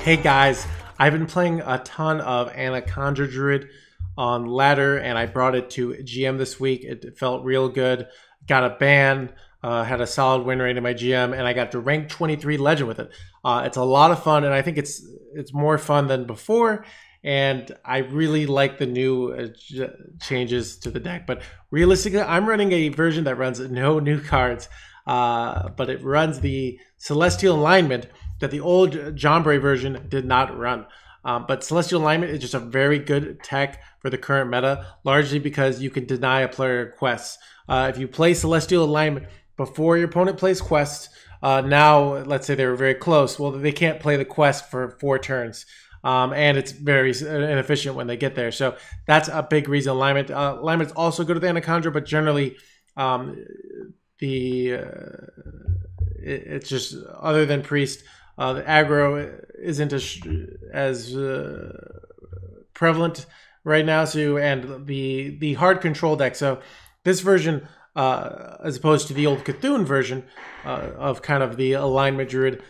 Hey guys, I've been playing a ton of Anaconda Druid on ladder, and I brought it to GM this week. It felt real good. Got a ban, had a solid win rate in my GM, and I got to rank 23 Legend with it. It's a lot of fun, and I think it's more fun than before. And I really like the new changes to the deck. But realistically, I'm running a version that runs no new cards, but it runs the Celestial Alignment that the old Jombre version did not run. But Celestial Alignment is just a very good tech for the current meta, largely because you can deny a player quests. If you play Celestial Alignment before your opponent plays quests, now let's say they were very close, well, they can't play the quest for 4 turns. And it's very inefficient when they get there. So that's a big reason alignment. Alignment's also good with Anaconda, but generally it's just, other than Priest, the aggro isn't as prevalent right now. So, and the hard control deck. So this version, as opposed to the old Cthulhu version of kind of the alignment druid,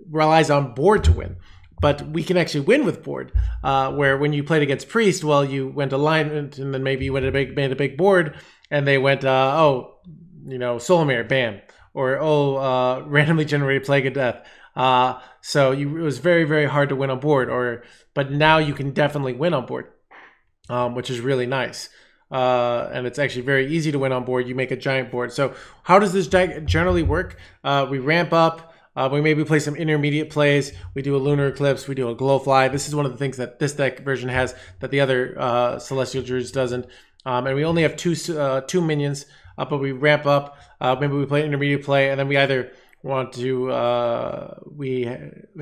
relies on board to win. But we can actually win with board, where when you played against Priest, well, you went alignment, and then maybe you made a big board, and they went, Soulmare, bam, or randomly generated Plague of Death. So it was very, very hard to win on board. But now you can definitely win on board, which is really nice. And it's actually very easy to win on board. You make a giant board. So how does this deck generally work? We ramp up. We maybe play some intermediate plays. We do a Lunar Eclipse. We do a Glowfly. This is one of the things that this deck version has that the other Celestial Druids doesn't. And we only have two minions, but we ramp up. Maybe we play intermediate play, and then we either want to... we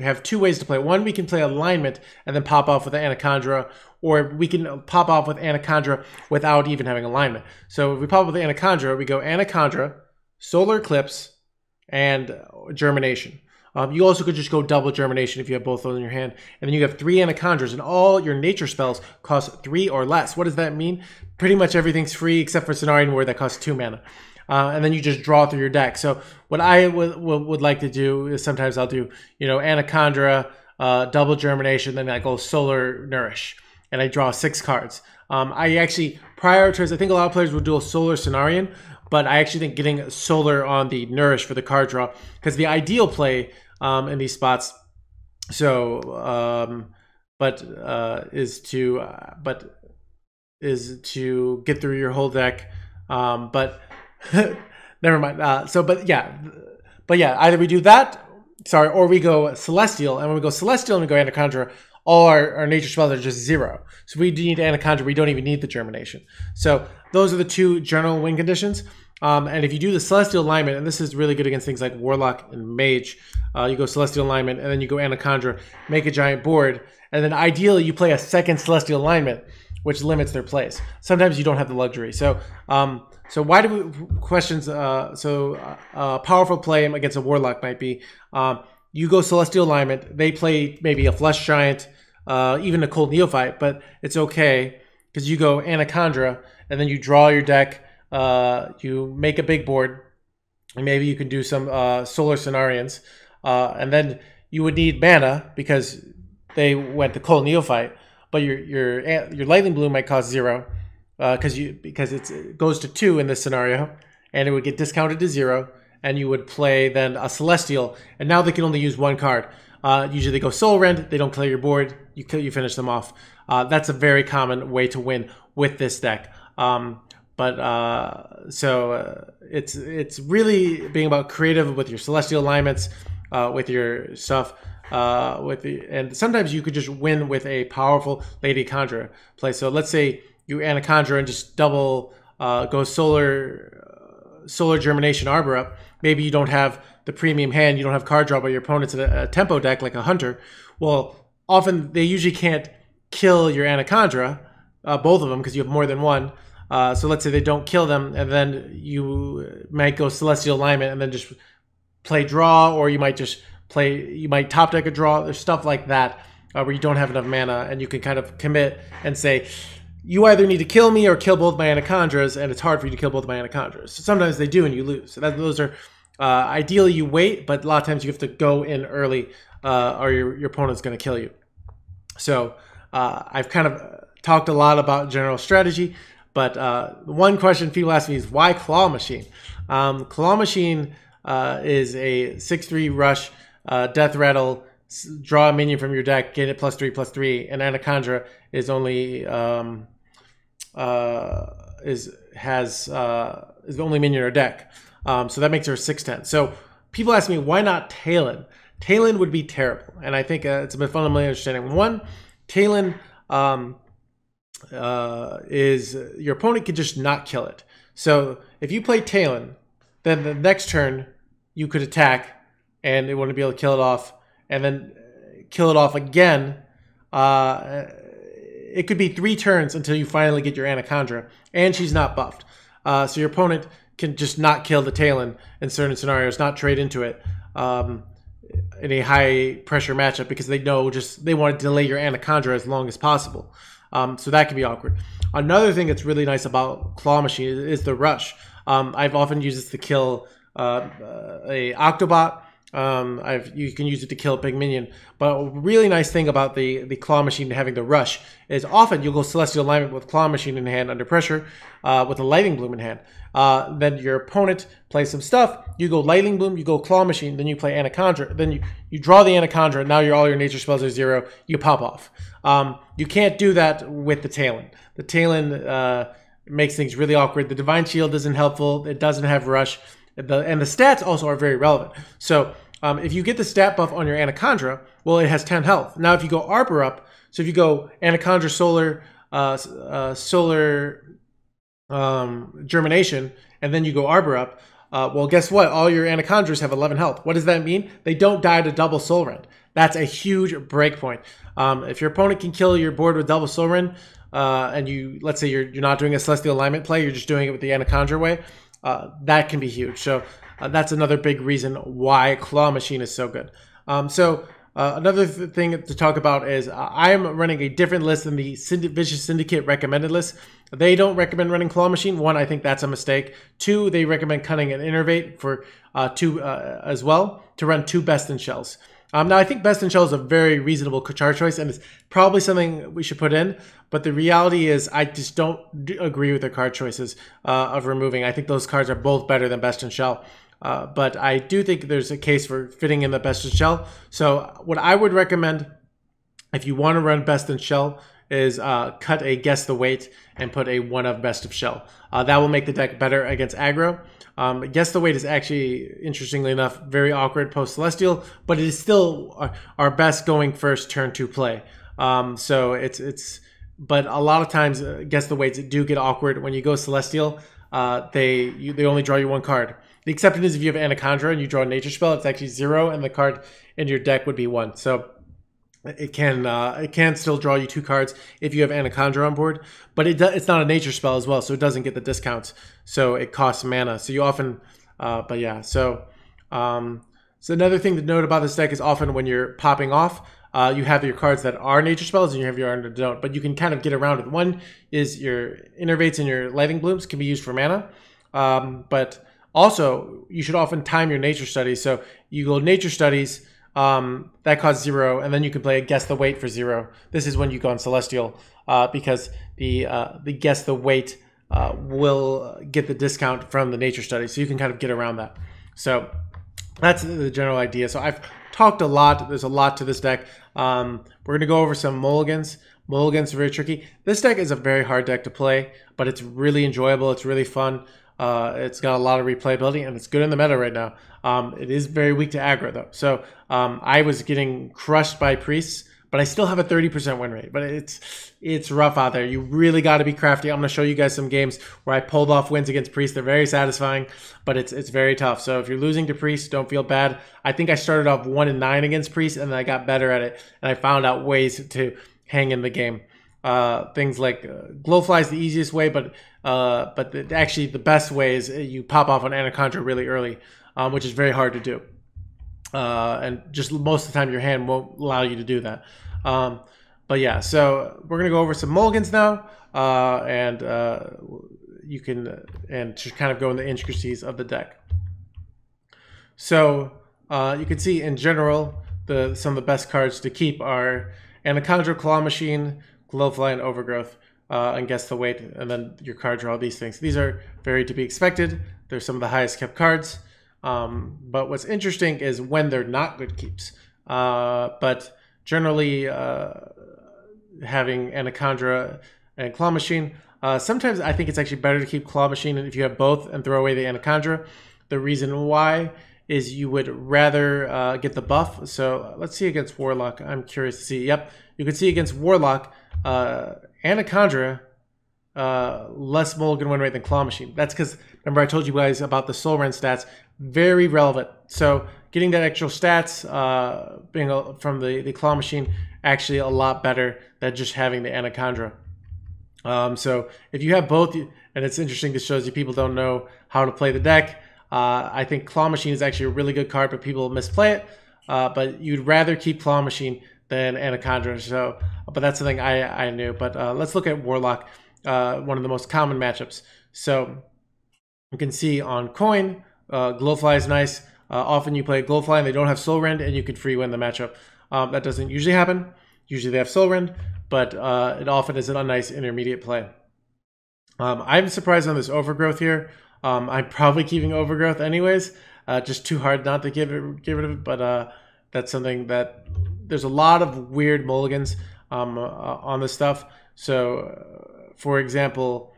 have 2 ways to play. One, we can play alignment and then pop off with the Anaconda, or we can pop off with Anaconda without even having alignment. So if we pop with the Anaconda, we go Anaconda, Solar Eclipse, and Germination. You also could just go double Germination if you have both those in your hand. And then you have 3 Anacondas, and all your nature spells cost 3 or less. What does that mean? Pretty much everything's free except for Cenarian Ward that costs 2 mana. And then you just draw through your deck. So what I would like to do is sometimes I'll do, Anaconda, double Germination, then I go Solar Nourish, and I draw 6 cards. I actually prioritize, I think a lot of players would do a Solar Cenarian, but I actually think getting Solar on the Nourish for the card draw, because the ideal play in these spots, is to get through your whole deck. But never mind. Either we do that, or we go Celestial, and when we go Celestial and we go Anaconda, all our nature spells are just 0. So we need Anaconda, we don't even need the Germination. So those are the 2 general win conditions. And if you do the Celestial Alignment, and this is really good against things like Warlock and Mage, you go Celestial Alignment, and then you go Anaconda, make a giant board, and then ideally you play a second Celestial Alignment, which limits their plays. Sometimes you don't have the luxury. So why do we questions? Powerful play against a Warlock might be, you go Celestial Alignment, they play maybe a Flesh Giant, even a Cold Neophyte, but it's okay because you go Anaconda, and then you draw your deck. You make a big board, and maybe you can do some Solar Cenarians, and then you would need mana because they went to Cold Neophyte, but your Lightning Bloom might cost 0 because it goes to 2 in this scenario, and it would get discounted to 0, and you would play then a Celestial, and now they can only use 1 card. Usually they go Soul Rend, they don't clear your board, you finish them off. That's a very common way to win with this deck. It's really being about creative with your Celestial Alignments, with your stuff, and sometimes you could just win with a powerful Lady Conjurer play. So let's say you Anaconda and just double go Solar Germination Arbor up. Maybe you don't have the premium hand, you don't have card draw, but your opponent's a tempo deck like a Hunter. Well, often they usually can't kill your Anaconda, both of them, because you have more than one. So let's say they don't kill them, and then you might go Celestial Alignment and then just play draw, or you might top deck a draw. There's stuff like that where you don't have enough mana, and you can kind of commit and say, you either need to kill me or kill both my Anacondas, and it's hard for you to kill both my Anacondas. So sometimes they do, and you lose. So those are ideally you wait, but a lot of times you have to go in early or your opponent's going to kill you. So I've kind of talked a lot about general strategy, but one question people ask me is why Claw Machine? Claw Machine is a 6/3 rush, death rattle, draw a minion from your deck, get it +3/+3, and Anaconda is only is the only minion in our deck. So that makes her 6/10. So people ask me, why not Talon? Talon would be terrible. And I think it's a bit fundamentally understanding. One, Talon is your opponent could just not kill it. So if you play Talon, then the next turn you could attack and it wouldn't be able to kill it off, and then kill it off again. It could be 3 turns until you finally get your Anaconda, and she's not buffed. So your opponent can just not kill the Talon in certain scenarios, not trade into it in a high pressure matchup because they know they want to delay your Anaconda as long as possible. So that can be awkward. Another thing that's really nice about Claw Machine is the rush. I've often used this to kill a Octobot. You can use it to kill a big minion. But a really nice thing about the Claw Machine having the rush is often you'll go Celestial Alignment with Claw Machine in hand under pressure with a Lightning Bloom in hand. Then your opponent plays some stuff. You go Lightning Bloom, you go Claw Machine, then you play Anaconda. Then you draw the Anaconda, and now all your nature spells are 0. You pop off. You can't do that with the Talon. The Talon makes things really awkward. The Divine Shield isn't helpful. It doesn't have rush. And the stats also are very relevant. So if you get the stat buff on your Anaconda, well, it has 10 health. Now, if you go Arbor up, so if you go Anaconda Solar, Germination, and then you go Arbor up, well, guess what? All your Anacondas have 11 health. What does that mean? They don't die to double Soul Rend. That's a huge break point. If your opponent can kill your board with double Soul Rend, and let's say you're not doing a Celestial Alignment play, you're just doing it with the Anaconda way, that can be huge. So that's another big reason why Claw Machine is so good. Another thing to talk about is I'm running a different list than the Vicious Syndicate recommended list. They don't recommend running Claw Machine. 1, I think that's a mistake. 2, they recommend Cunning and Innervate for 2 as well to run 2 Best in Shells. Now, I think Best in Shell is a very reasonable card choice, and it's probably something we should put in. But the reality is I just don't agree with the card choices of removing. I think those cards are both better than Best in Shell. But I do think there's a case for fitting in the Best in Shell. So what I would recommend, if you want to run Best in Shell, is cut a Guess the Weight and put a 1 of Best of Shell. That will make the deck better against aggro. Guess the Weight is actually, interestingly enough, very awkward post-Celestial, but it is still our best going first turn 2 play. But a lot of times, Guess the Weights do get awkward. When you go Celestial, they only draw you 1 card. The exception is if you have Anaconda and you draw a Nature Spell, it's actually 0, and the card in your deck would be 1. So it can still draw you 2 cards if you have Anaconda on board, but it's not a Nature Spell as well, so it doesn't get the discounts. So it costs mana. So you often, but yeah. So another thing to note about this deck is often when you're popping off, you have your cards that are Nature Spells and you have your cards that don't, but you can kind of get around it. One is your Innervates and your Lightning Blooms can be used for mana, but also you should often time your Nature Studies. So you go Nature Studies, that costs 0, and then you can play a Guess the Weight for 0. This is when you go on Celestial, because the Guess the Weight will get the discount from the Nature Study, so you can kind of get around that. So that's the general idea. So I've talked a lot. There's a lot to this deck. We're going to go over some mulligans. Mulligans are very tricky. This deck is a very hard deck to play, but it's really enjoyable. It's really fun. It's got a lot of replayability, and it's good in the meta right now. It is very weak to aggro, though. So I was getting crushed by Priests, but I still have a 30% win rate. But it's rough out there. You really got to be crafty. I'm going to show you guys some games where I pulled off wins against Priests. They're very satisfying, but it's very tough. So if you're losing to Priests, don't feel bad. I think I started off 1-9 against Priests, and then I got better at it, and I found out ways to hang in the game. Things like Glowfly is the easiest way, but actually the best way is you pop off on Anaconda really early, which is very hard to do. And just most of the time your hand won't allow you to do that. But yeah, so we're going to go over some mulligans now, and you can just kind of go in the intricacies of the deck. So you can see in general, some of the best cards to keep are Anacondra, Claw Machine, Glowfly, and Overgrowth. And guess the weight, and then your card draw, these things. These are very to be expected. They're some of the highest kept cards. But what's interesting is when they're not good keeps. But generally, having Anacondra and Claw Machine, sometimes I think it's actually better to keep Claw Machine if you have both and throw away the Anacondra. The reason why is you would rather get the buff. So let's see against Warlock. I'm curious to see. Yep, you can see against Warlock, Anacondra, less mulligan win rate than Claw Machine. That's because, remember I told you guys about the Soul Rend stats, very relevant. So getting that extra stats being from the Claw Machine, actually a lot better than just having the Anacondra. So if you have both, and it's interesting, this shows you people don't know how to play the deck. I think Claw Machine is actually a really good card, but people misplay it. But you'd rather keep Claw Machine than Anacondra. So, but that's something I knew. But let's look at Warlock, one of the most common matchups. So you can see on Coin, Glowfly is nice. Often you play Glowfly and they don't have Soul Rend, and you can free win the matchup. That doesn't usually happen. Usually they have Soul Rend, but it often is a nice intermediate play. I'm surprised on this Overgrowth here. I'm probably keeping Overgrowth anyways. Just too hard not to get rid of it, but that's something that there's a lot of weird mulligans on this stuff. So, for example,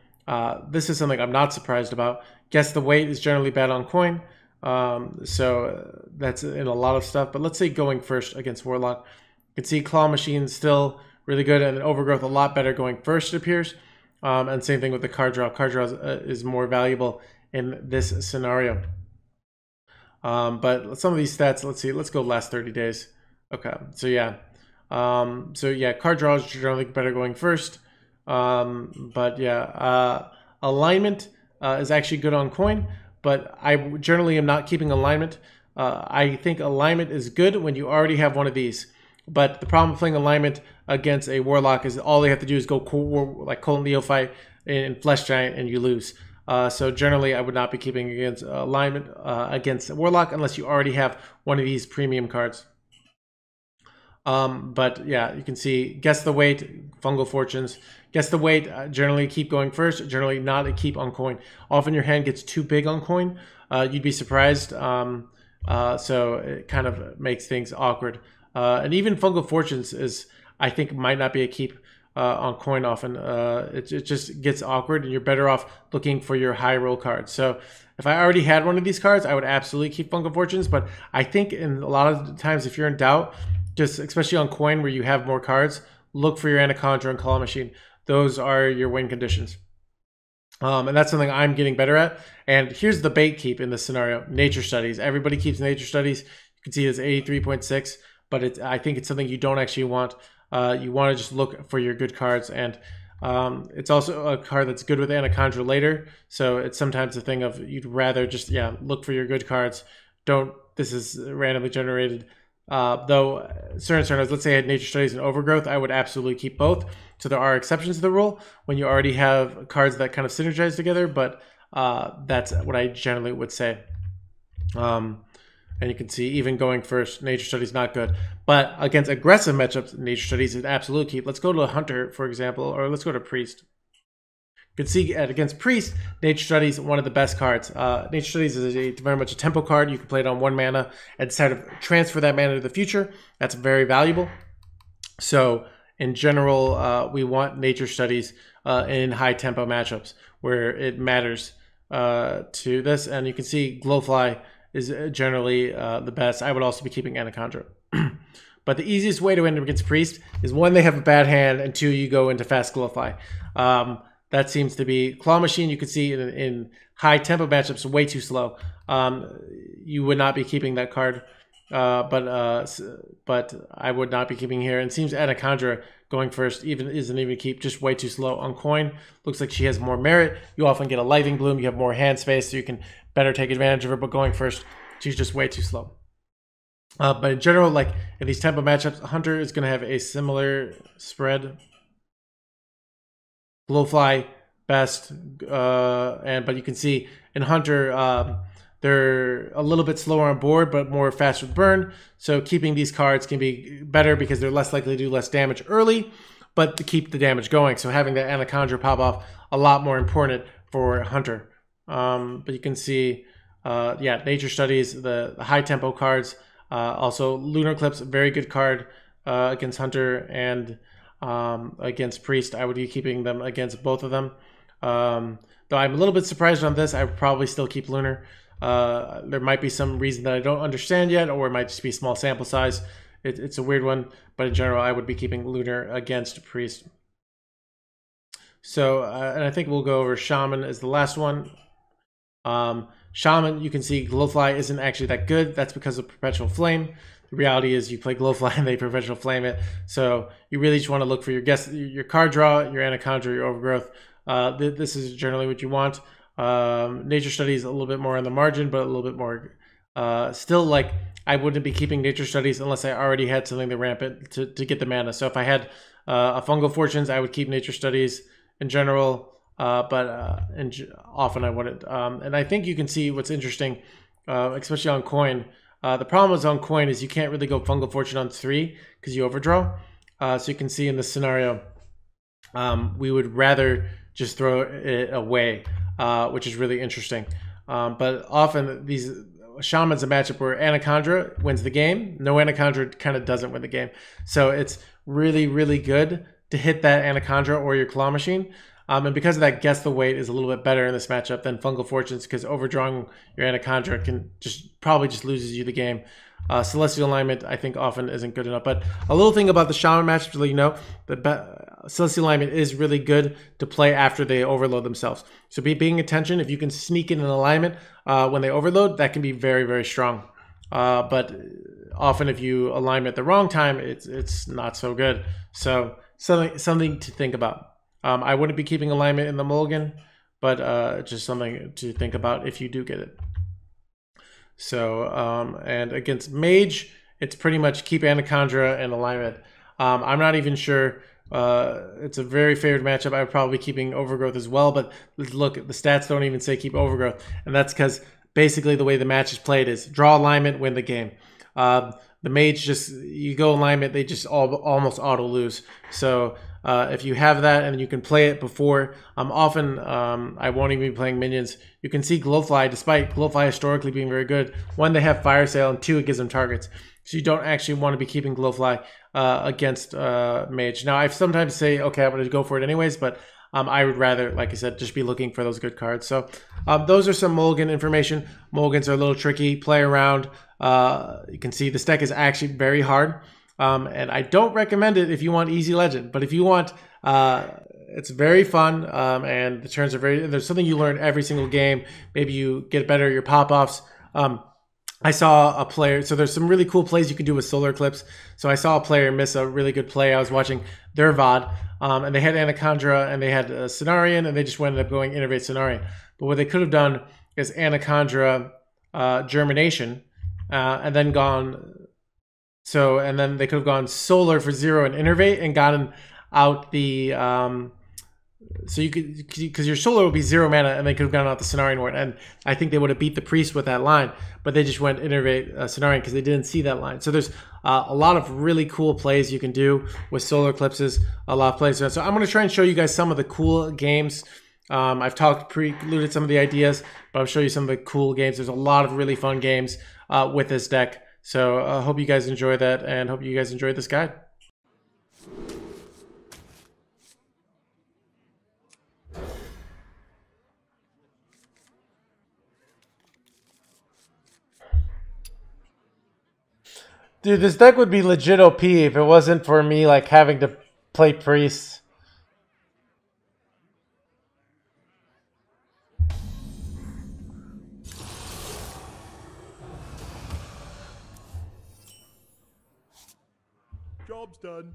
this is something I'm not surprised about. Guess the weight is generally bad on Coin. So that's in a lot of stuff. But let's say going first against Warlock. You can see Claw Machine still really good, and Overgrowth a lot better going first, it appears. And same thing with the card draw. Card draw is more valuable in this scenario. But some of these stats, let's see. Let's go last 30 days. Okay, so yeah. Card draw is generally better going first. But yeah, alignment is actually good on Coin, but I generally am not keeping alignment. I think alignment is good when you already have one of these. But the problem with playing alignment against a Warlock is all they have to do is go like Cult Neophyte and Flesh Giant, and you lose. So generally, I would not be keeping against alignment against Warlock unless you already have one of these premium cards. But yeah, you can see Guess the Weight, Fungal Fortunes. Guess the Weight, generally keep going first, generally not a keep on Coin. Often your hand gets too big on Coin. You'd be surprised. So it kind of makes things awkward. And even Fungal Fortunes is, I think, might not be a keep on Coin often. It just gets awkward, and you're better off looking for your high roll cards. So if I already had one of these cards, I would absolutely keep Fungal Fortunes. But I think in a lot of times, if you're in doubt, just especially on Coin where you have more cards, look for your Anacondra and Claw Machine. Those are your win conditions. And that's something I'm getting better at. And here's the bait keep in this scenario: Nature Studies. Everybody keeps Nature Studies. You can see it's 83.6, but I think it's something you don't actually want. You want to just look for your good cards, and it's also a card that's good with Anacondra later. So it's sometimes a thing of you'd rather just look for your good cards. This is randomly generated. Though certain scenarios, let's say I had Nature Studies and Overgrowth, I would absolutely keep both. So there are exceptions to the rule when you already have cards that kind of synergize together, but that's what I generally would say. And you can see even going first, Nature Studies not good. But against aggressive matchups, Nature Studies is an absolute keep. Let's go to a Hunter, for example, or let's go to Priest. You can see against Priest, Nature Studies, one of the best cards. Nature Studies is very much a tempo card. You can play it on 1 mana and decide to transfer that mana to the future. That's very valuable. So in general, we want Nature Studies in high tempo matchups where it matters to this. And you can see Glowfly is generally the best. I would also be keeping Anacondra. But the easiest way to win against Priest is 1, they have a bad hand, and 2, you go into fast Glowfly. That seems to be Claw Machine. You can see in high tempo matchups way too slow. You would not be keeping that card, but I would not be keeping here. And it seems Anacondra going first isn't even keep, just way too slow on Coin. Looks like she has more merit. You often get a Lightning Bloom. You have more hand space, so you can better take advantage of her. But going first, she's just way too slow. But in general, like in these tempo matchups, Hunter is going to have a similar spread. Glowfly best, but you can see in Hunter they're a little bit slower on board, but more fast with burn. So keeping these cards can be better because they're less likely to do less damage early, but to keep the damage going. So having that Anaconda pop off a lot more important for Hunter. But you can see, yeah, Nature Studies, the high tempo cards. Also, Lunar Eclipse, very good card against Hunter and against Priest. I would be keeping them against both of them. Though I'm a little bit surprised on this, I would probably still keep Lunar. There might be some reason that I don't understand yet, or it might just be small sample size. It's a weird one, but in general, I would be keeping Lunar against Priest. So, and I think we'll go over Shaman as the last one. Shaman, you can see Glowfly isn't actually that good. That's because of Perpetual Flame. The reality is you play Glowfly and they Perpetual Flame it. So you really just want to look for your card draw, your Anaconda, your Overgrowth. This is generally what you want. Nature Studies a little bit more on the margin, but a little bit more. Still, like, I wouldn't be keeping Nature Studies unless I already had something to ramp it to get the mana. So if I had a Fungal Fortunes, I would keep Nature Studies in general. But often I wouldn't. And I think you can see what's interesting, especially on Coin. The problem with on Coin is you can't really go Fungal Fortune on 3 because you overdraw. So you can see in this scenario, we would rather just throw it away, which is really interesting. But often these Shaman's a matchup where Anaconda wins the game. No Anaconda kind of doesn't win the game. So it's really, really good to hit that Anaconda or your Claw Machine. And because of that, Guess the Weight is a little bit better in this matchup than Fungal Fortunes because overdrawing your Anaconda can probably just loses you the game. Celestial Alignment, I think, often isn't good enough. But a little thing about the Shaman matchup to let you know, Celestial Alignment is really good to play after they overload themselves. So be paying attention. If you can sneak in an alignment when they overload, that can be very, very strong. But often if you align at the wrong time, it's not so good. So something to think about. I wouldn't be keeping alignment in the mulligan, but just something to think about if you do get it. So, and against Mage, it's pretty much keep Anaconda and alignment. I'm not even sure. It's a very favored matchup. I would probably be keeping Overgrowth as well, but look, the stats don't even say keep Overgrowth. And that's because basically the way the match is played is draw alignment, win the game. The Mage you go alignment, they just almost auto lose. So if you have that and you can play it before, often I won't even be playing minions. You can see Glowfly, despite Glowfly historically being very good. 1, they have Fire Sale, and 2, it gives them targets. So you don't actually want to be keeping Glowfly against Mage. Now, I sometimes say, okay, I'm going to go for it anyways, but I would rather, like I said, just be looking for those good cards. So those are some mulligan information. Mulligans are a little tricky. Play around. You can see this deck is actually very hard. And I don't recommend it if you want easy legend, but if you want, it's very fun. And the turns are there's something you learn every single game. Maybe you get better at your pop-offs. I saw a player, so there's some really cool plays you can do with Solar Eclipse. So I saw a player miss a really good play. I was watching their VOD, and they had Anaconda and they had Cenarion, and they just ended up going Innervate Cenarion. But what they could have done is Anaconda Germination, and then gone. So, and then they could have gone Solar for 0 and Innervate and gotten out the, so you could, because your Solar would be 0 mana and they could have gotten out the Cenarion Ward. And I think they would have beat the Priest with that line, but they just went Innervate Cenarion because they didn't see that line. So there's a lot of really cool plays you can do with Solar Eclipses, a lot of plays. So I'm going to try and show you guys some of the cool games. I've alluded some of the ideas, but I'll show you some of the cool games. There's a lot of really fun games with this deck. So I hope you guys enjoy that and hope you guys enjoyed this guide. Dude, this deck would be legit OP if it wasn't for me like having to play Priest. Job's done.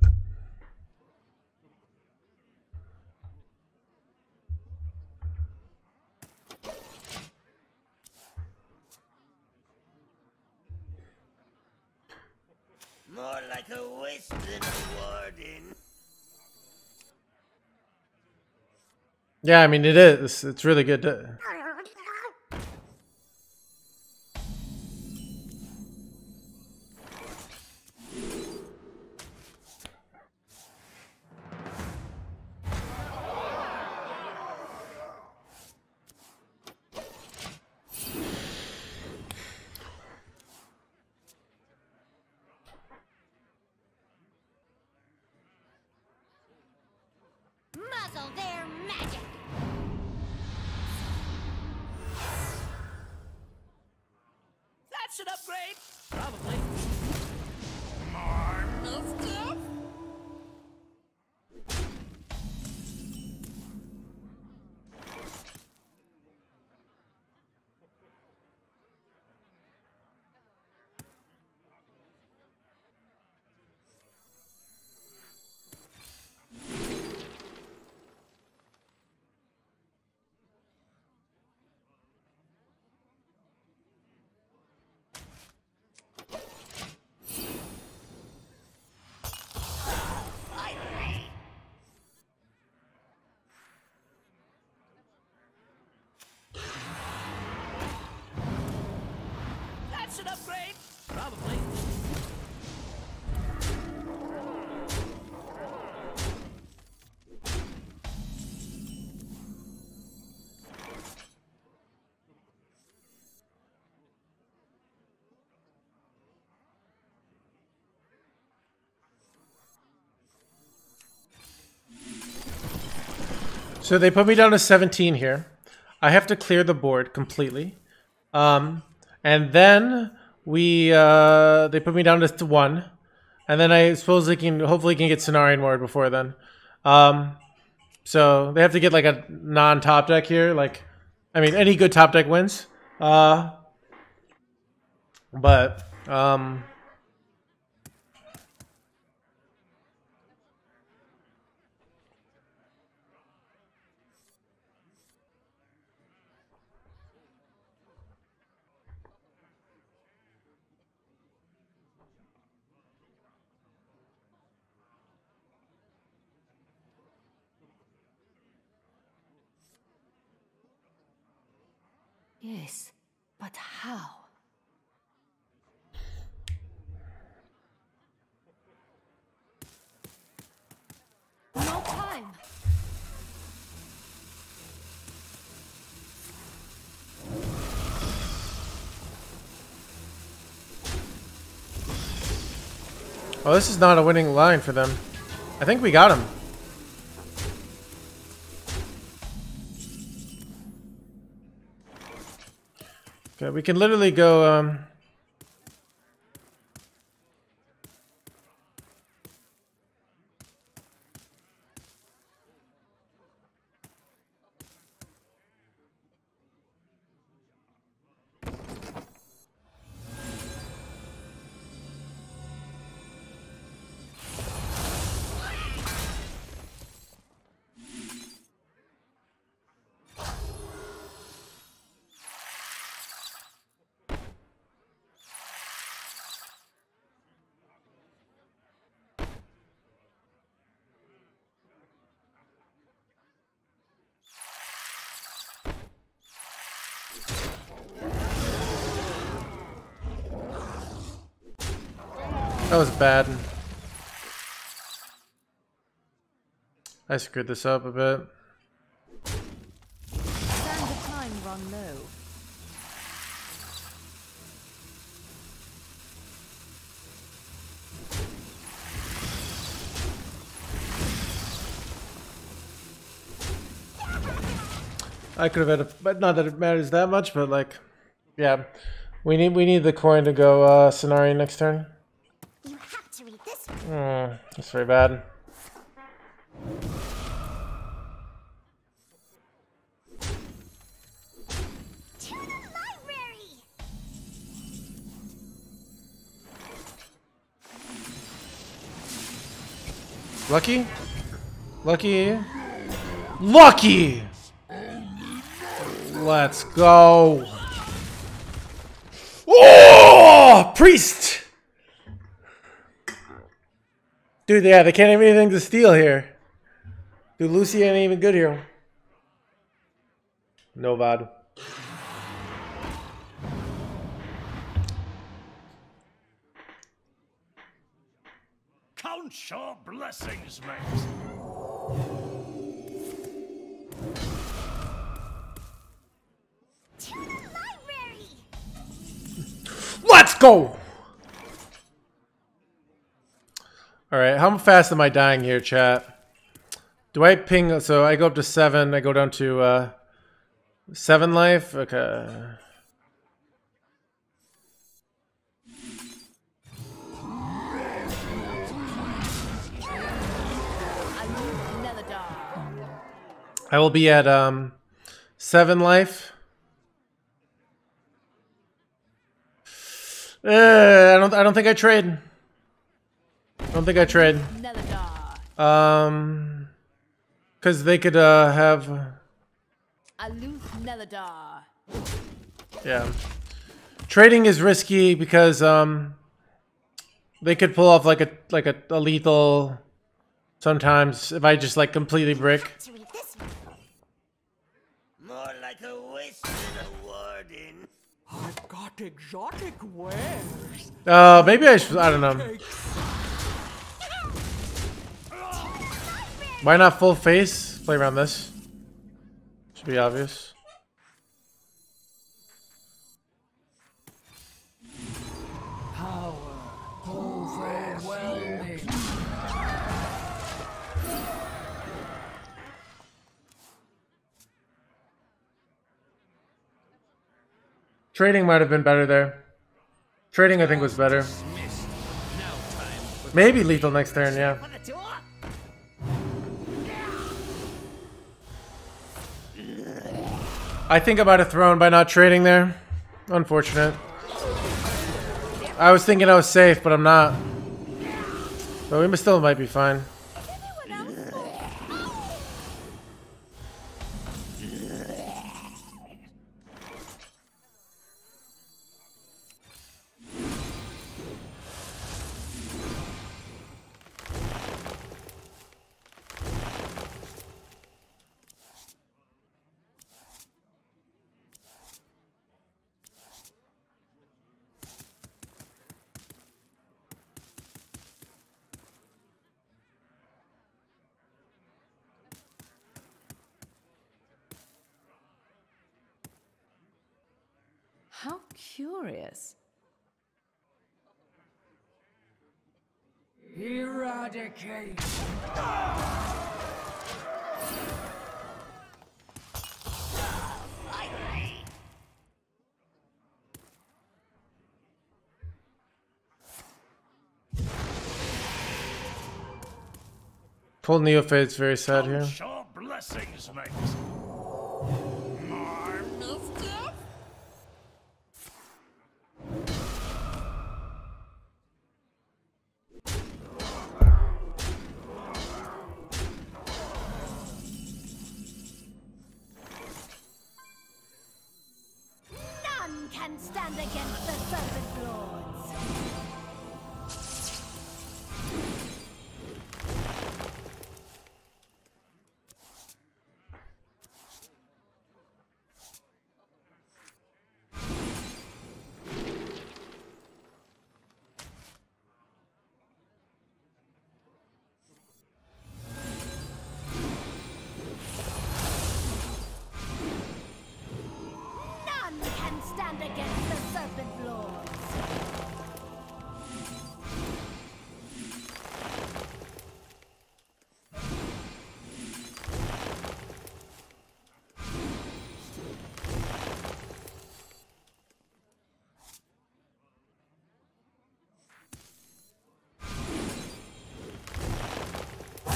More like a wisp than a warden. Yeah, I mean, it is. It's really good. That's an upgrade. Probably. More stuff? That's an upgrade. Probably. So they put me down to 17 here. I have to clear the board completely. And then they put me down to 1. And then I suppose they can hopefully can get Cenarian Ward before then. So they have to get like a non-top deck here. Like, I mean, any good top deck wins. But Yes, but how? No time. oh, this is not a winning line for them. I think we got him. Okay, we can literally go. That was bad. I screwed this up a bit. Standard time run low. I could have had a, but not that it matters that much, but like, yeah, we need the coin to go Cenarian next turn. You have to read this. That's very bad. To the library. Lucky, lucky, lucky. Let's go. Oh, priest. Dude, yeah, they can't have anything to steal here. Dude, Lucy ain't even good here. No VOD. Count your blessings, mate. To the library. Let's go. All right, how fast am I dying here, chat? Do I ping? So I go up to 7. I go down to 7 life. Okay. I will be at 7 life. I don't think I trade. I don't think I trade. Neladar. Because they could have. Aloof Neladar. Yeah. Trading is risky because they could pull off like a lethal sometimes if I just like completely brick. Have to read this one. More like a wisp than a warden. I've got exotic wares. Maybe I should, I don't know. Why not full face? Play around this. Should be obvious. Power overwhelming. Trading might have been better there. Trading I think was better. Maybe lethal next turn, yeah. I think I might have thrown by not trading there. Unfortunate. I was thinking I was safe, but I'm not. But we still might be fine. How curious. Eradicate. Pull Neophade's very sad here. Show blessings, mate. More mischief? None can stand against the Serpent Lords. None can stand against the Serpent Lords.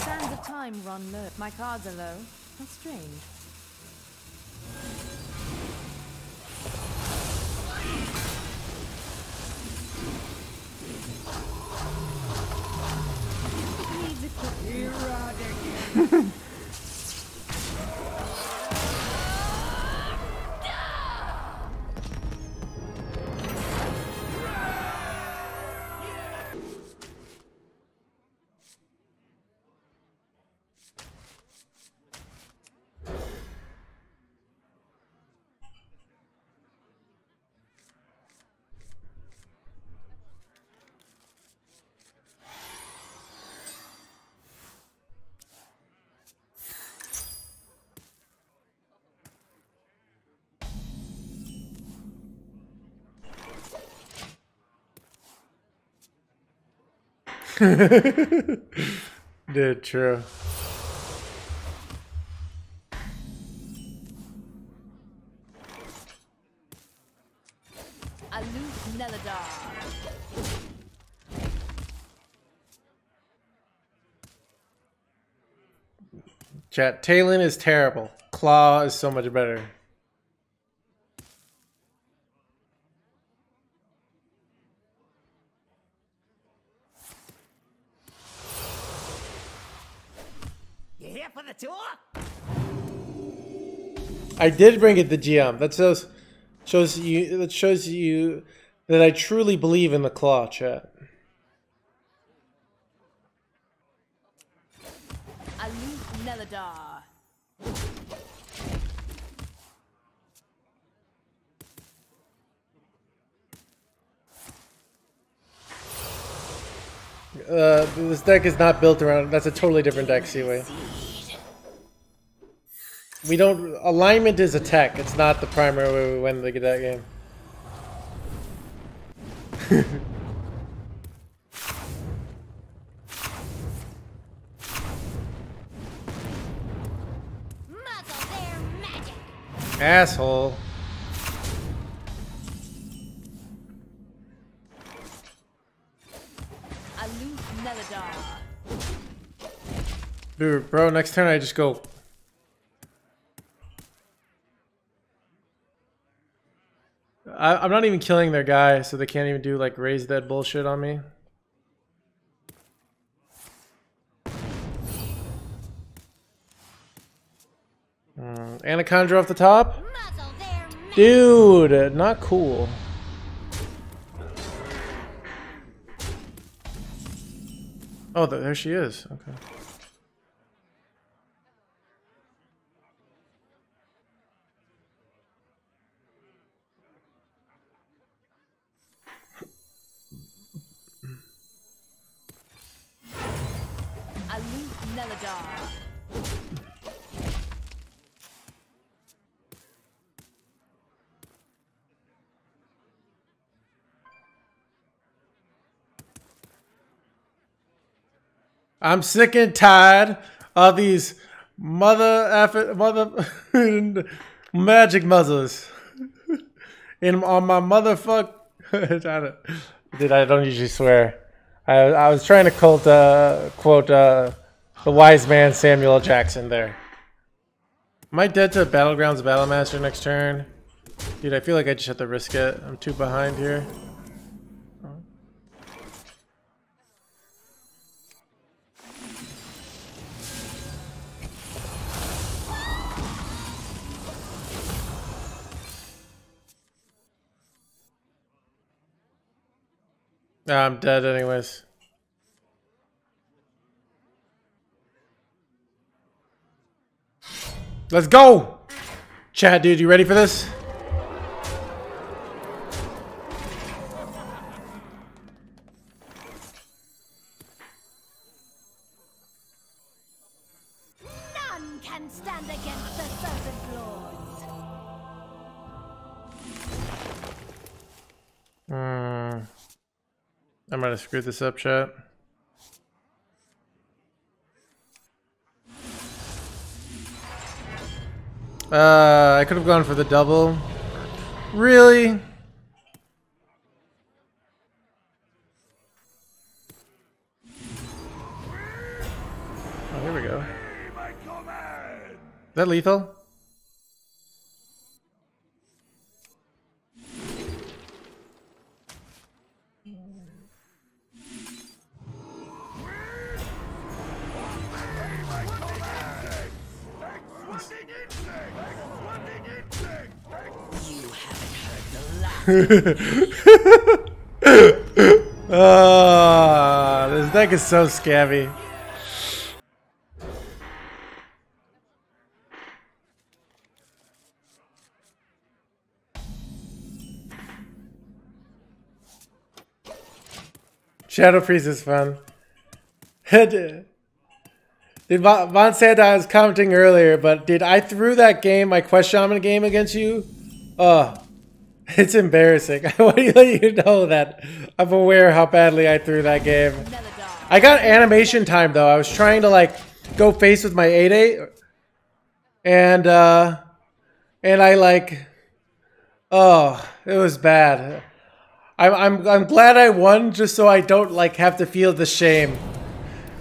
Sands of time run low. My cards are low. How strange. Needs a quick Eradicate. Dude, true. Aloof Neladar. Chat, Talon is terrible. Claw is so much better. You here for the tour? I did bring it to GM. That shows you that I truly believe in the claw, chat. Aloof Neladar. This deck is not built around. That's a totally different deck, Seaway. We don't. Alignment is a tech. It's not the primary way we win that game. Muzzle their magic. Asshole. Aloof Neladar. Dude, bro, next turn I just go. I'm not even killing their guy, so they can't even do like raise dead bullshit on me. Anaconda off the top? Muzzle their magic. Dude, not cool. Oh, there she is. Okay. Aloof Neladar. I'm sick and tired of these mother magic mothers on my motherfuck. Dude, I don't usually swear. I was trying to quote the wise man Samuel L. Jackson there. Am I dead to Battlegrounds Battlemaster next turn? Dude, I feel like I just have to risk it. I'm too behind here. I'm dead anyways. Let's go! Chat, dude, you ready for this? None can stand against the Serpent Lords. I'm gonna screw this up, chat. I could have gone for the double. Really? Oh, here we go. Is that lethal? This deck is so scabby. Shadow Freeze is fun. Dude, Von said I was commenting earlier, but dude, I threw that game, my Quest Shaman game against you. It's embarrassing. I want to let you know that I'm aware how badly I threw that game. I got animation time though. I was trying to like go face with my 8/8, and I like, oh, it was bad. I'm glad I won just so I don't like have to feel the shame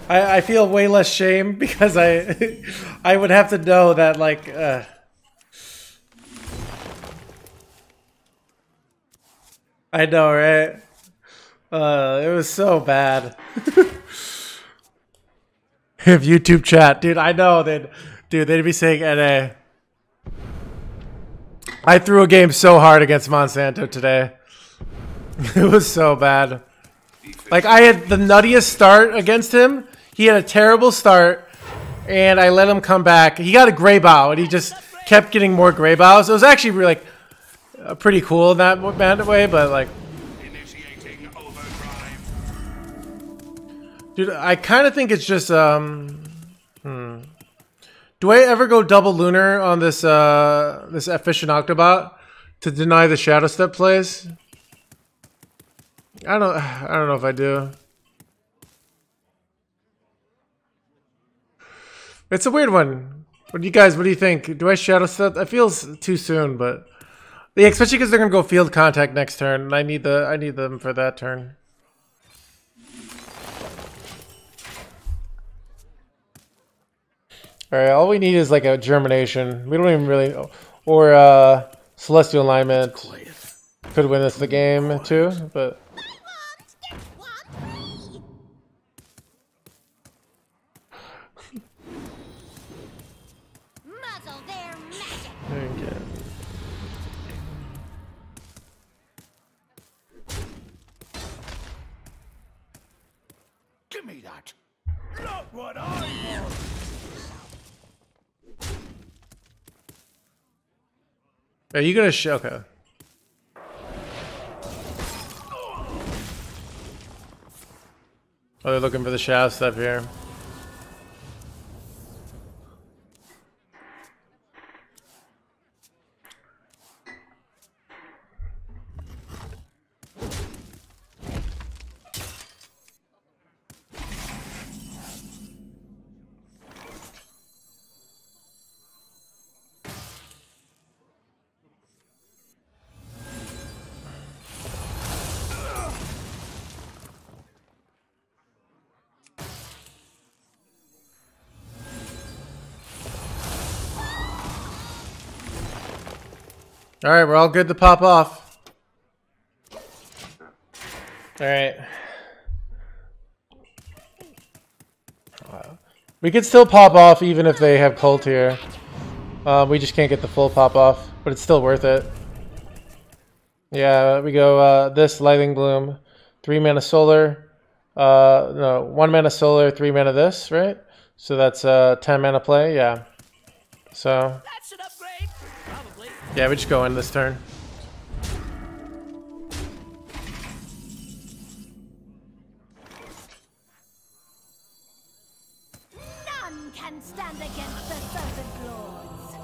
I feel way less shame because I would have to know that like I know, right? It was so bad. If YouTube chat, dude, I know they'd be saying NA. I threw a game so hard against Monsanto today. It was so bad. Like, I had the nuttiest start against him. He had a terrible start, and I let him come back. He got a gray bow, and he just kept getting more gray bows. It was actually really, like, pretty cool in that way, but, like... Dude, I kind of think it's just, Do I ever go double lunar on this, this efficient Octobot to deny the Shadow Step plays? I don't know if I do. It's a weird one. What do you think? Do I Shadow Step? It feels too soon, but yeah, especially because they're gonna go field contact next turn, and I need them for that turn. All right, all we need is like a germination. We don't even really, or celestial alignment could win us the game too, but. Okay. Give me that. Not what I want. Are you gonna okay. Oh, they're looking for the shaft stuff here. All right, we're all good to pop off. All right. We could still pop off even if they have Cult here. We just can't get the full pop off, but it's still worth it. Yeah, we go this Lightning Bloom, 3 mana solar, no, 1 mana solar, 3 mana this, right? So that's 10 mana play, yeah. So That's an upgrade. Probably. yeah, we just go in this turn. None can stand against the Serpent Lords.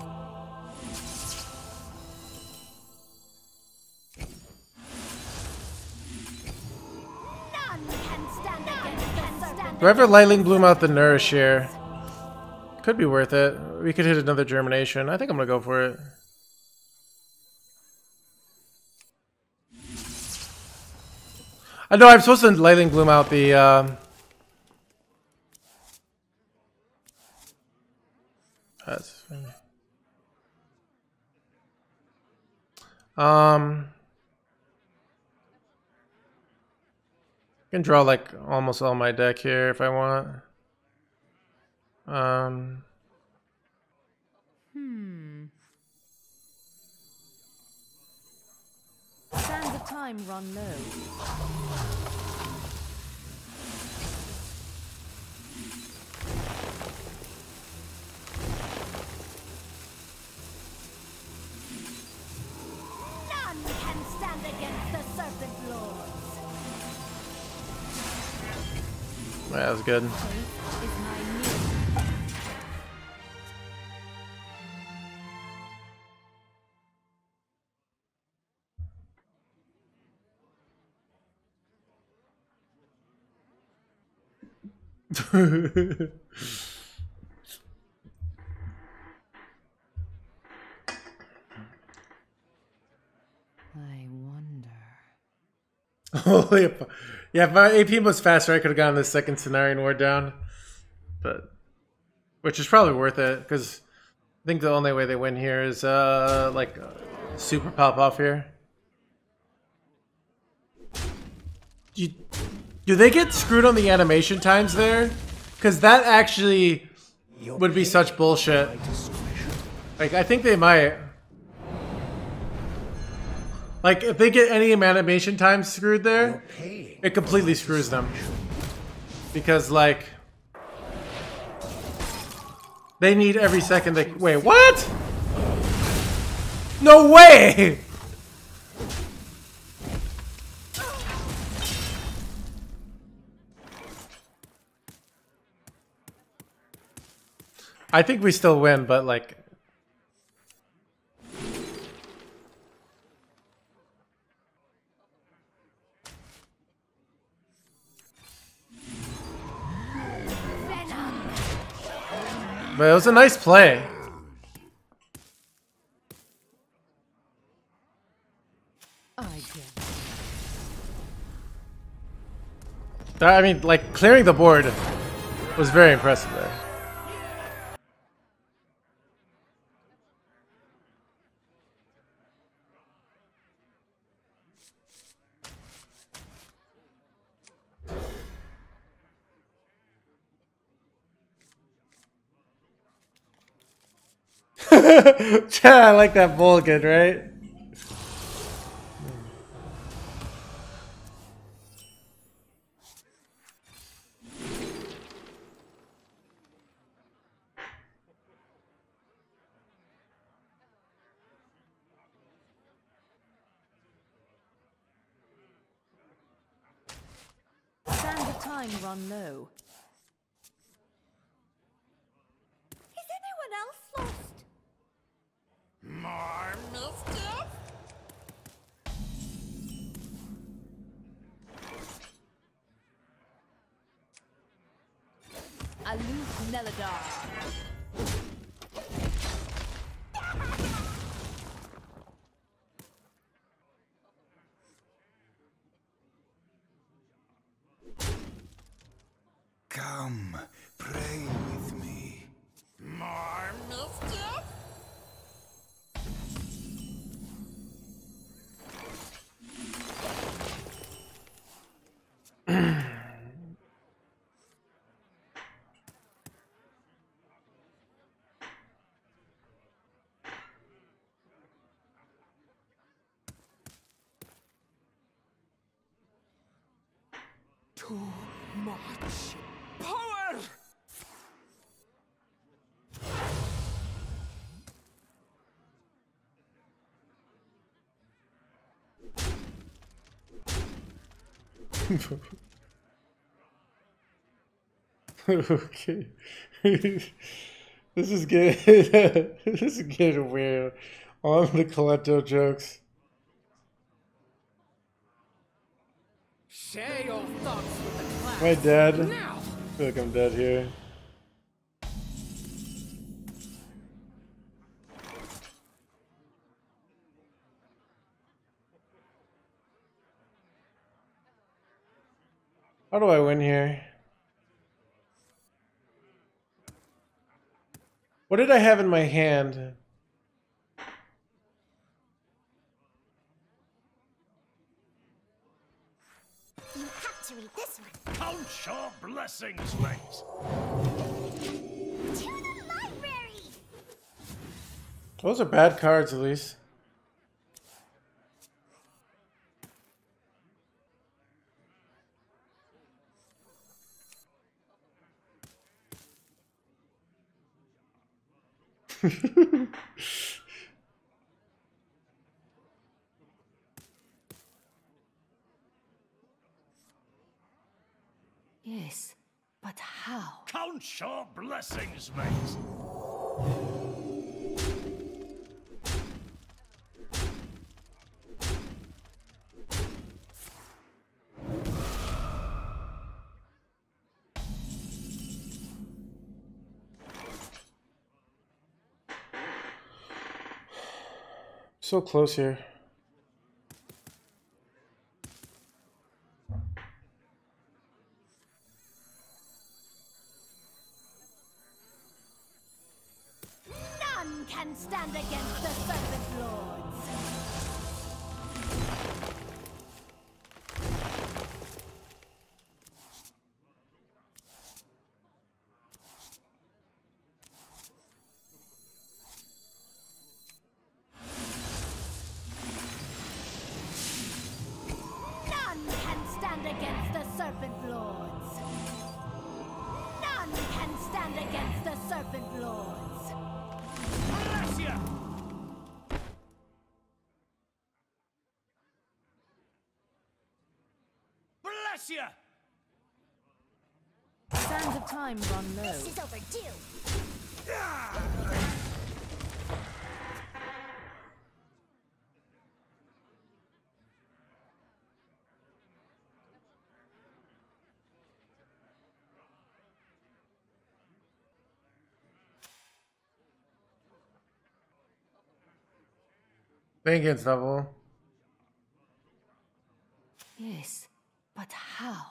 None can stand against the Serpent. Do I ever Lightning Bloom out the Nourish here? Could be worth it. We could hit another Germination. I think I'm gonna go for it. I know I'm supposed to Lightning Bloom out the that's I can draw like almost all my deck here if I want. Sands of time run low. None can stand against the Serpent Lords. That was good. Faith is my new. I wonder. Oh, yeah, if my AP was faster, I could have gotten the second Cenarian Ward down. but which is probably worth it because I think the only way they win here is like super pop off here. Do they get screwed on the animation times there? Because that actually would be such bullshit. Like, I think they might. Like, if they get any animation time screwed there, it completely screws them. Because, like, they need every second they... Wait, what? No way! I think we still win, but, like... But it was a nice play. I mean, like, clearing the board was very impressive there. I like that Vulcan, right? Standard time run low. Is anyone else lost? More mischief? Aloof Neladar. Come, pray with me. More mischief? Too much power! Okay. This is getting this is getting weird. On the Coletto jokes. Share your thoughts with the class. Am I dead? Now! I feel like I'm dead here. How do I win here? What did I have in my hand? You have to read this one. Count your blessings, mate. To the library! Those are bad cards, at least. Yes, but how? Count your blessings, mate. So close here. Serpent Lords. None can stand against the Serpent Lords. Bless ya! Bless ya! Sands of time run low. This is overdue. Vengeance level. Yes, but how?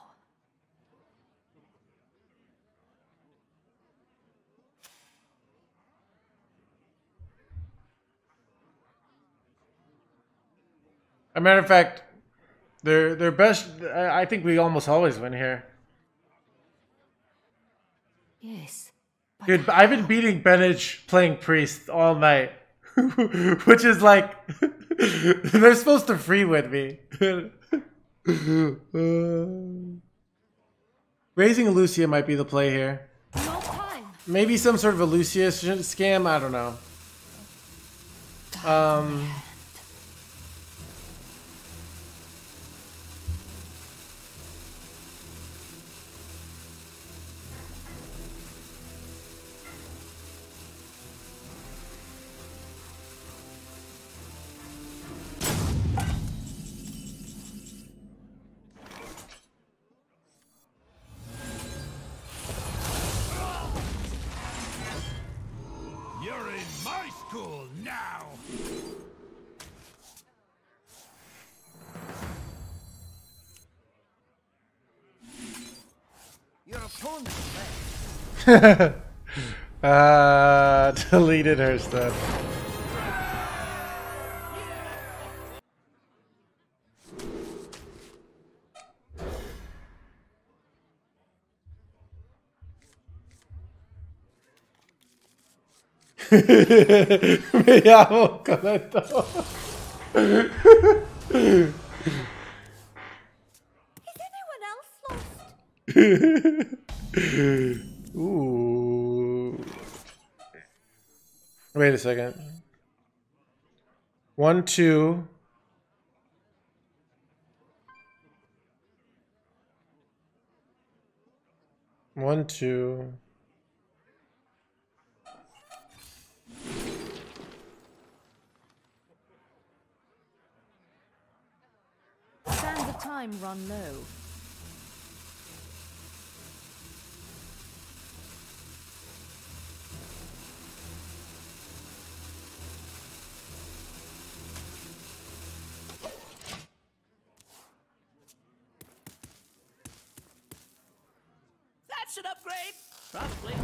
As a matter of fact, their best. I think we almost always win here. Yes, but Dude, I've been beating Benich playing Priest all night. Which is like they're supposed to free with me. Raising Lucia might be the play here. No time. Maybe some sort of a Lucia scam. I don't know. You're in my school now! Your opponent Deleted her stuff. Me llamo Coleto. Is anyone else lost? Ooh. Wait a second. 1, 2. One, two. sands of time run low. That's an upgrade! Probably.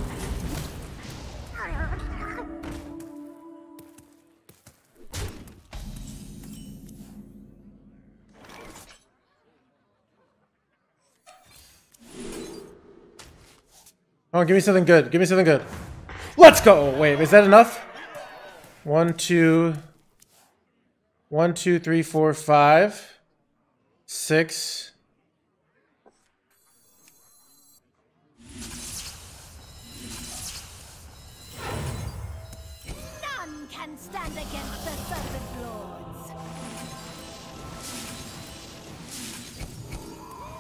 Oh, give me something good. Give me something good. Let's go. Wait, is that enough? 1, 2. 1, 2, 3, 4, 5. 6. None can stand against the Serpent Lords.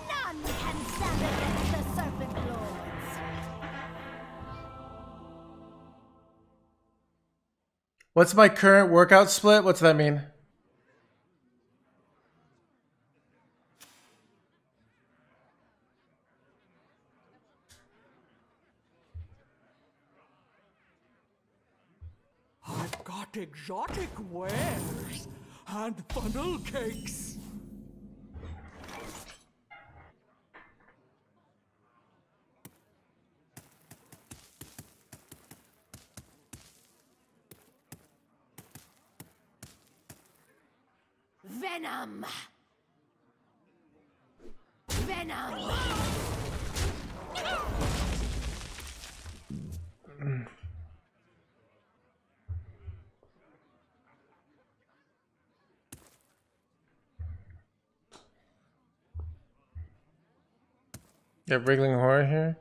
None can stand against the Serpent Lords. What's my current workout split? What's that mean? I've got exotic wares and funnel cakes. Venom! Venom! Yeah, Wriggling Horror here.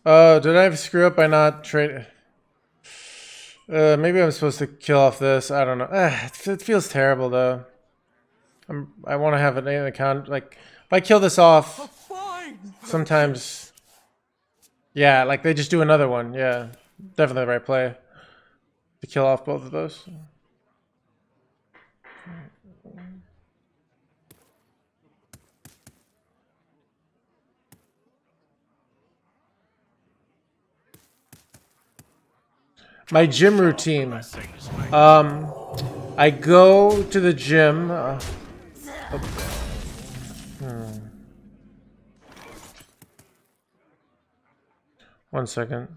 Oh, did I screw up by not trade? Maybe I'm supposed to kill off this. I don't know. It feels terrible though. I want to have an account. Like, if I kill this off, sometimes. Yeah, like they just do another one. Yeah, definitely the right play to kill off both of those. My gym routine. I go to the gym. One second.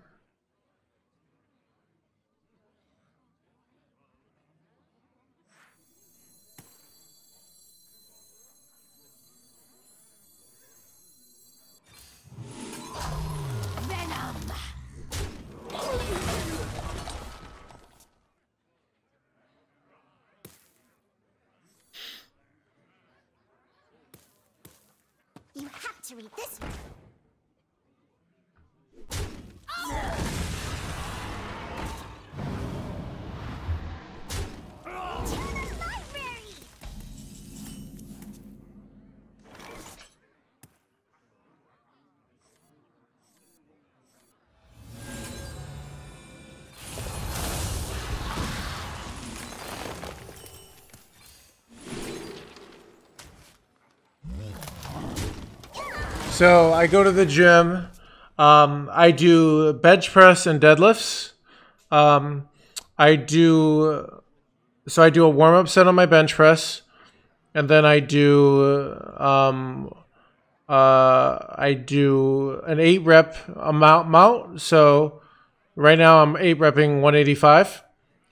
You have to read this one. To the library! So I go to the gym. I do bench press and deadlifts. I do a warm up set on my bench press, and then I do an 8 rep mount. So right now I'm 8 repping 185,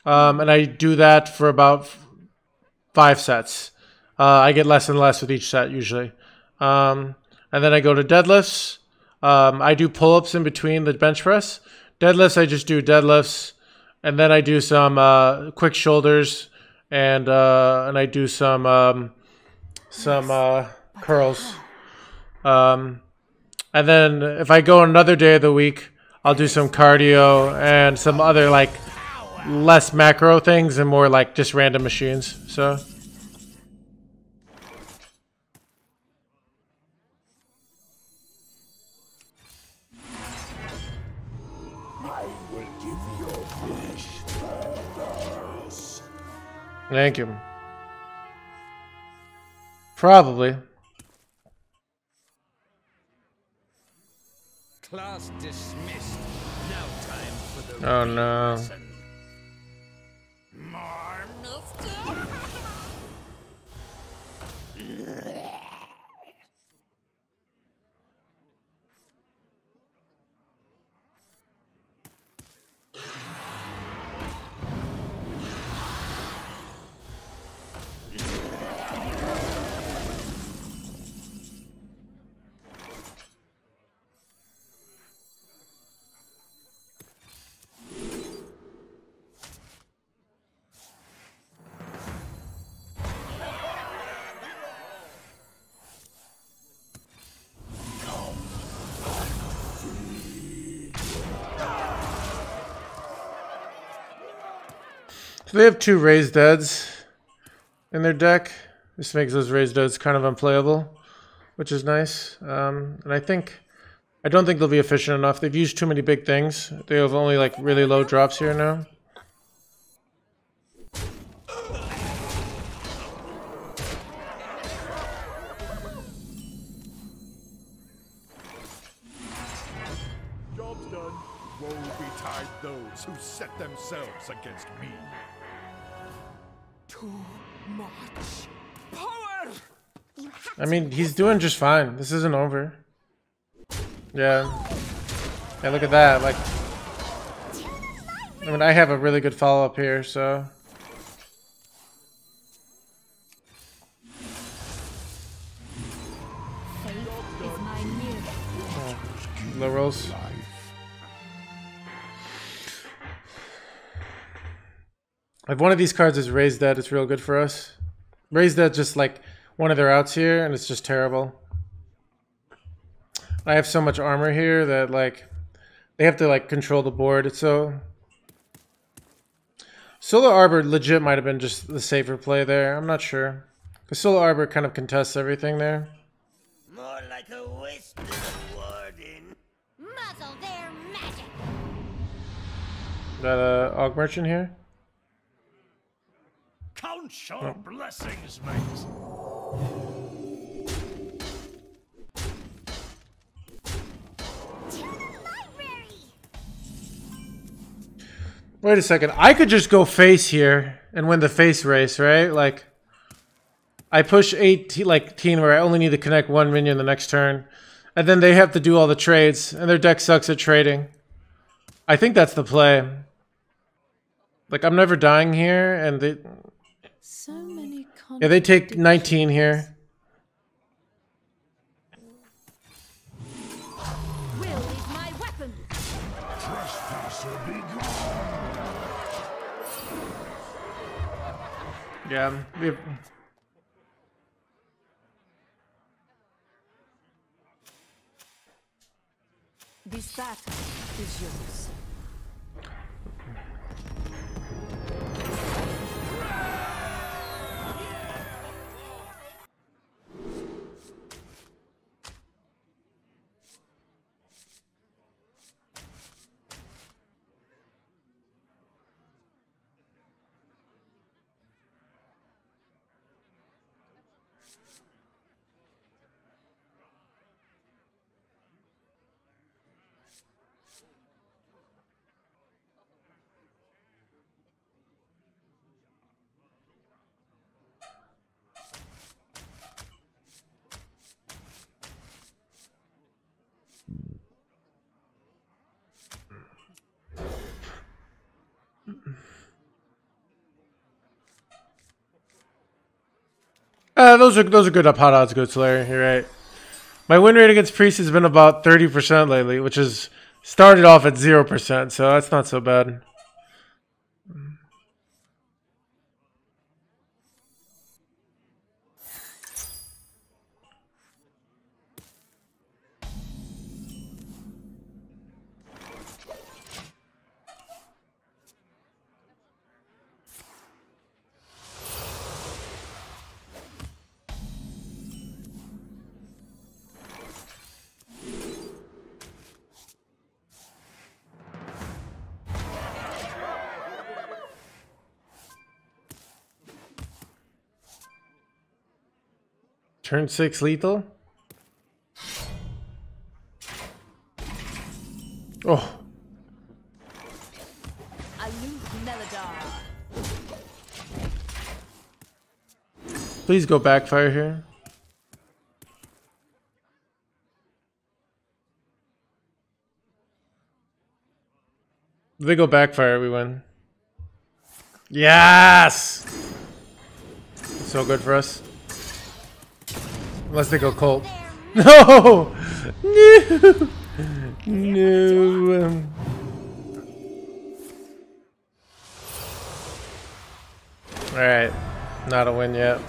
and I do that for about 5 sets. I get less and less with each set usually. And then I go to deadlifts. I do pull-ups in between the bench press. Deadlifts, I just do deadlifts. And then I do some quick shoulders. And I do some curls. And then if I go another day of the week, I'll do some cardio and some other like less macro things and more like just random machines. So... Thank you. Probably. Class dismissed. Now time for the Oh no. lesson. More Nufta? So they have 2 raised deads in their deck. This makes those raised deads kind of unplayable, which is nice. And I don't think they'll be efficient enough. They've used too many big things. They have only like really low drops here now. Job's done. Woe betide those who set themselves against me. Too much power! I mean, he's doing just fine. This isn't over. Yeah. Yeah, look at that. Like, I mean, I have a really good follow-up here, so... Low rolls. If one of these cards is Raised Dead, it's real good for us. Raised Dead just like one of their outs here, and it's just terrible. I have so much armor here that like they have to like control the board. So Solar Arbor legit might have been just the safer play there. I'm not sure. Because Solar Arbor kind of contests everything there. More like a wisp than a warden. Muzzle their magic. Got a Og Merchant here. Count your blessings, mate. Wait a second. I could just go face here and win the face race, right? Like, I push 18 where I only need to connect one minion the next turn. And then they have to do all the trades. And their deck sucks at trading. I think that's the play. Like, I'm never dying here. And they... So many Yeah, they take 19 here. Will is my weapon. Yeah. This battle is yours. Those are good up hot odds, good Slayer. You're right. My win rate against Priest has been about 30% lately, which is started off at 0%, so that's not so bad. Turn 6 lethal. Oh. Aloof Neladar. Please go backfire here. If they go backfire, we win. Yes! So good for us. Unless they go Colt. No! No! No. Alright. Not a win yet.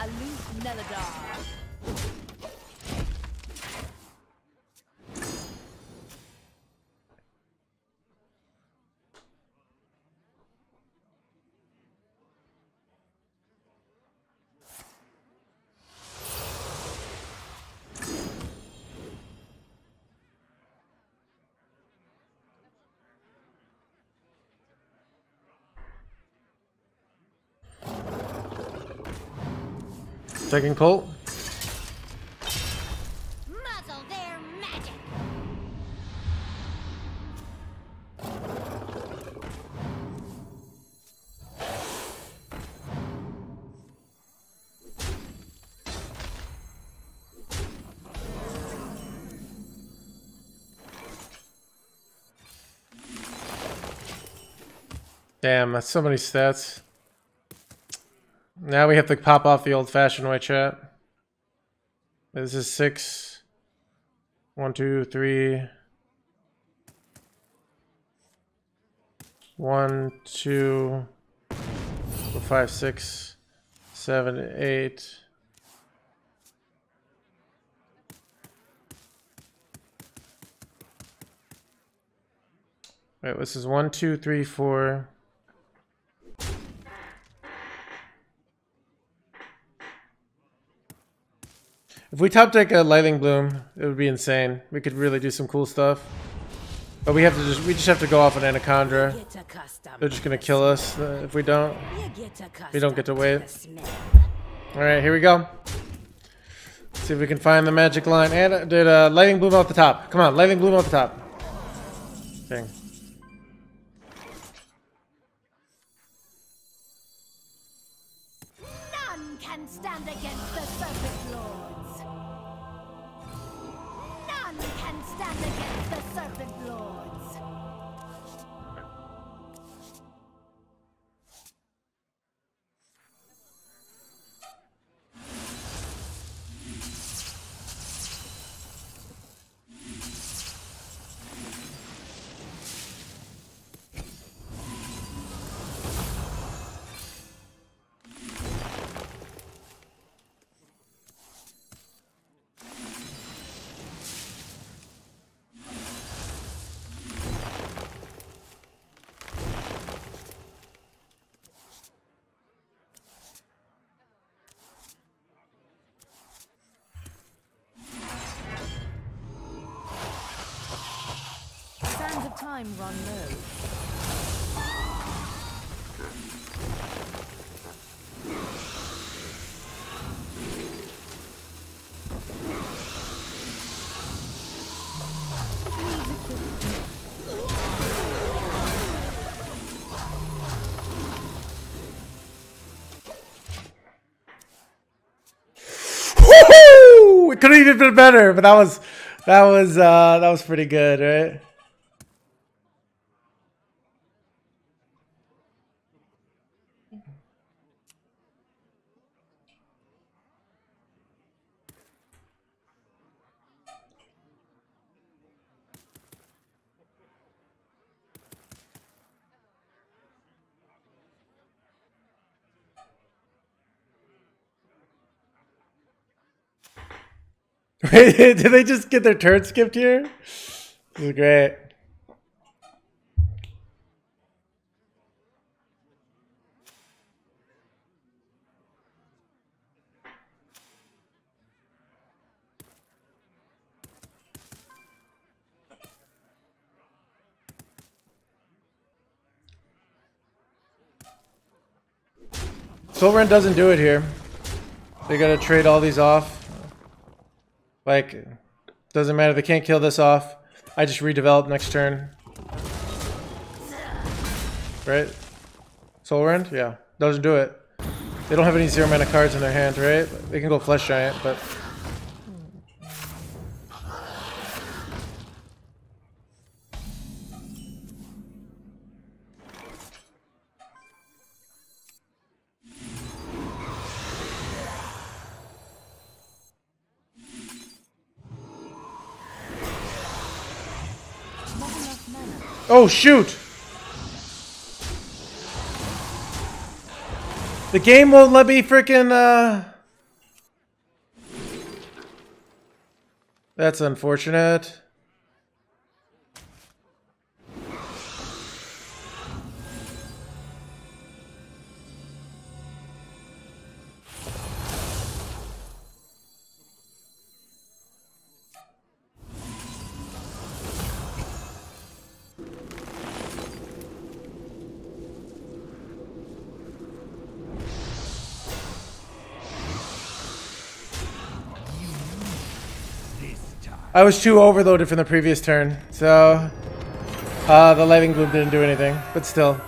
Aloof Neladar. Second Colt. Muzzle their magic. Damn, that's so many stats. Now we have to pop off the old-fashioned way, chat. This is 6. 1, 2, 3. 1, 2, 4, 5, 6, 7, 8. Wait, this is 1, 2, 3, 4. If we top deck a Lightning Bloom, it would be insane. We could really do some cool stuff. But we just have to go off an Anaconda. They're just gonna kill us if we don't. We don't get to wait. Alright, here we go. Let's see if we can find the magic line. And did Lightning Bloom off the top. Come on, Lightning Bloom off the top. Dang. None can stand against the Serpent Lords. None can stand against the Serpent Lords. Sands of time run low. Woohoo! It could have even been better, but that was pretty good, right? Did they just get their turn skipped here? This is great. Soul Rend doesn't do it here. They gotta trade all these off. Like, doesn't matter, they can't kill this off. I just redevelop next turn. Right? Soul Rend? Yeah. Doesn't do it. They don't have any 0 mana cards in their hand, right? They can go Flesh Giant, but... Oh, shoot! The game won't let me frickin', That's unfortunate. I was too overloaded from the previous turn, so the Lightning Bloom didn't do anything, but still.